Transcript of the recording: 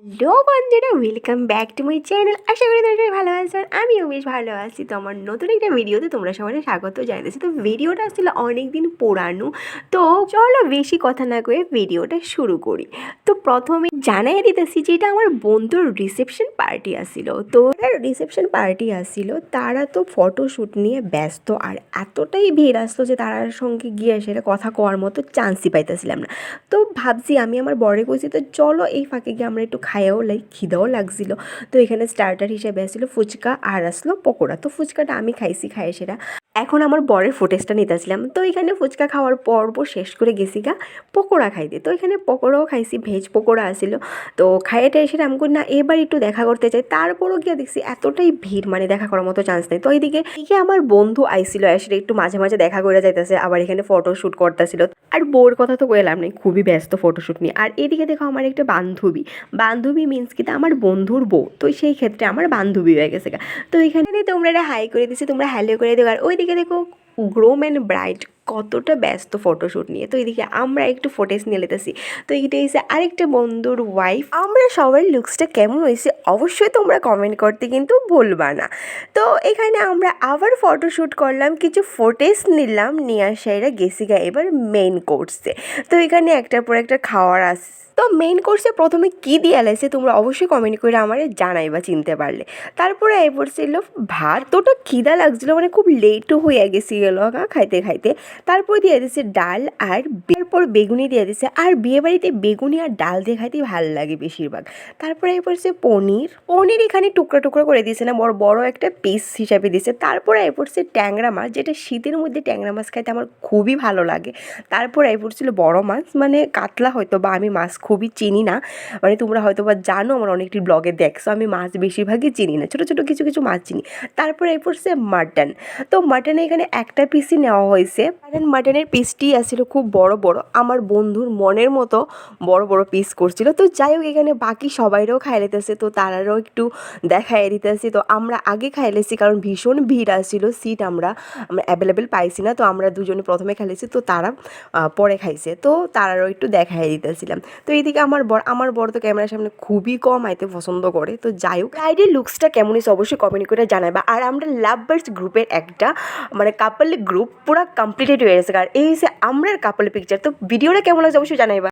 Hello বন্ধুরা, welcome back to my channel. আশা করি তোমরা সবাই ভালো আছো আর আমিও বেশ ভালো আছি। তো আমার নতুন একটা ভিডিওতে তোমরা সবাই স্বাগত জানাচ্ছি। তো ভিডিওটা আসলে অনেক দিন পুরানো, তো চলো বেশি কথা না কয়ে ভিডিওটা শুরু করি। তো প্রথমে জানাই দিতেছি যে এটা আমার বন্ধুর রিসেপশন পার্টি আসছিল। তো রিসেপশন পার্টি আসছিল, তারা তো ফটোশ্যুট নিয়ে ব্যস্ত আর এতটাই ভিড় আসতো যে তারার সঙ্গে গিয়ে সেটা কথা কওয়ার মতো চান্সই পাইতেছিলাম না। তো ভাবছি আমি আমার বরে কইছি তো চলো এই ফাঁকে গিয়ে আমরা একটু খাইও খিদাও লাগছিল। তো এখানে স্টার্টার হিসেবে আসছিলো ফুচকা আর আসলো পকোড়া। তো ফুচকাটা আমি খাইছি, খাই সেটা এখন আমার বরের ফুটেজটা নিতেছিলাম। তো এখানে ফুচকা খাওয়ার পর্ব শেষ করে গেছি গা পকোড়া খাইতে। তো এখানে পকোড়াও খাইছি, ভেজ পকোড়া আসিল। তো খাইয়েটা এসে আমি করি না এবার একটু দেখা করতে চাই, তারপরও গিয়ে দেখছি এতটাই ভিড়, মানে দেখা করার মতো চান্স নেই। তো এইদিকে আমার বন্ধু আইছিল, এসে একটু মাঝে মাঝে দেখা করে যাইতেছে, আবার এখানে ফটোশ্যুট করতেছিল। আর বউর কথা তো কইলাম নাই, খুবই ব্যস্ত ফটোশ্যুট নিয়ে। আর এদিকে দেখো আমার একটা বান্ধবী মিন্স কি আমার বন্ধুর বউ, তো সেই ক্ষেত্রে আমার বান্ধবী হয়ে গেছে গা। তো এখানে তোমরা এটা হাই করে দিচ্ছি, তোমরা হ্যালো করে দেবো। আর ওইদিকে দেখো গ্রোম অ্যান্ড ব্রাইড কতটা ব্যস্ত ফটোশ্যুট নিয়ে। তো এদিকে আমরা একটু ফুটেজ নিয়ে নিতেছি। তো এইটা হচ্ছে আরেকটা বন্ধুর ওয়াইফ। আমরা সবার লুকসটা কেমন হয়েছে অবশ্যই তোমরা কমেন্ট করতে কিন্তু ভুলবা না। তো এখানে আমরা আবার ফটোশ্যুট করলাম, কিছু ফুটেজ নিলাম, নিয়ে আসাইরা গেছি গা এবার মেইন কোর্সে। তো এখানে একটার পর একটা খাওয়ার আসছে। তো মেইন কোর্সে প্রথমে কী দিয়ে আলাইছে তোমরা অবশ্যই কমেন্ট করে আমার জানাইবা চিনতে পারলে। তারপরে এই পড়ছিল ভাত। তোটা খিদা লাগছিলো, মানে খুব লেটও হয়ে গেছি গেল খাইতে খাইতে। তারপর দিয়ে দিচ্ছে ডাল আর এরপর বেগুনি দিয়ে দিচ্ছে। আর বিয়েবাড়িতে বেগুনি আর ডাল দিয়ে খাইতে ভালো লাগে বেশিরভাগ। তারপরে এই পড়ছে পনির এখানে টুকরা টুকরা করে দিয়েছে না, বড় বড় একটা পিস হিসাবে দিয়েছে। তারপরে এই পড়ছে ট্যাংরা মাছ, যেটা শীতের মধ্যে ট্যাংরা মাছ খাইতে আমার খুবই ভালো লাগে। তারপর এই পড়ছিল বড় মাছ, মানে কাতলা হয়তো বা, আমি মাছ খুবই চিনি না, মানে তোমরা হয়তো বা জানো আমার অনেকটি ব্লগে দেখছো আমি মাছ বেশিরভাগই চিনি না, ছোটো ছোটো কিছু কিছু মাছ চিনি। তারপরে এই পড়ছে মাটন। তো মাটনে এখানে একটা পিসই নেওয়া হয়েছে, কারণ মাটনের পিসটি আসছিল খুব বড় বড়, আমার বন্ধুর মনের মতো বড় বড় পিস করছিল। তো যাই হোক এখানে বাকি সবাইরাও খাই লেতেছে, তো তারারও একটু দেখাই দিতেছি। তো আমরা আগে খাই লেছি কারণ ভীষণ ভিড় আসছিল, সিট আমরা অ্যাভেলেবেল পাইছি না। তো আমরা দুজনে প্রথমে খাইলেছি, তো তারা পরে খাইছে, তো তারারও একটু দেখাই দিতেছিলাম। তো এইদিকে আমার বর তো ক্যামেরার সামনে খুবই কম আইতে পছন্দ করে। তো যাই হোক আইডির লুকসটা কেমন হয়েছে অবশ্যই কমেন্ট করে জানাবা। আর আমরা লাভ বার্ডস গ্রুপের একটা মানে কাপল গ্রুপ পুরো কমপ্লিটেড হয়ে গেছে, আর এই হচ্ছে আমরা কাপল পিকচার। তো ভিডিওটা কেমন লাগছে অবশ্যই জানাইবা।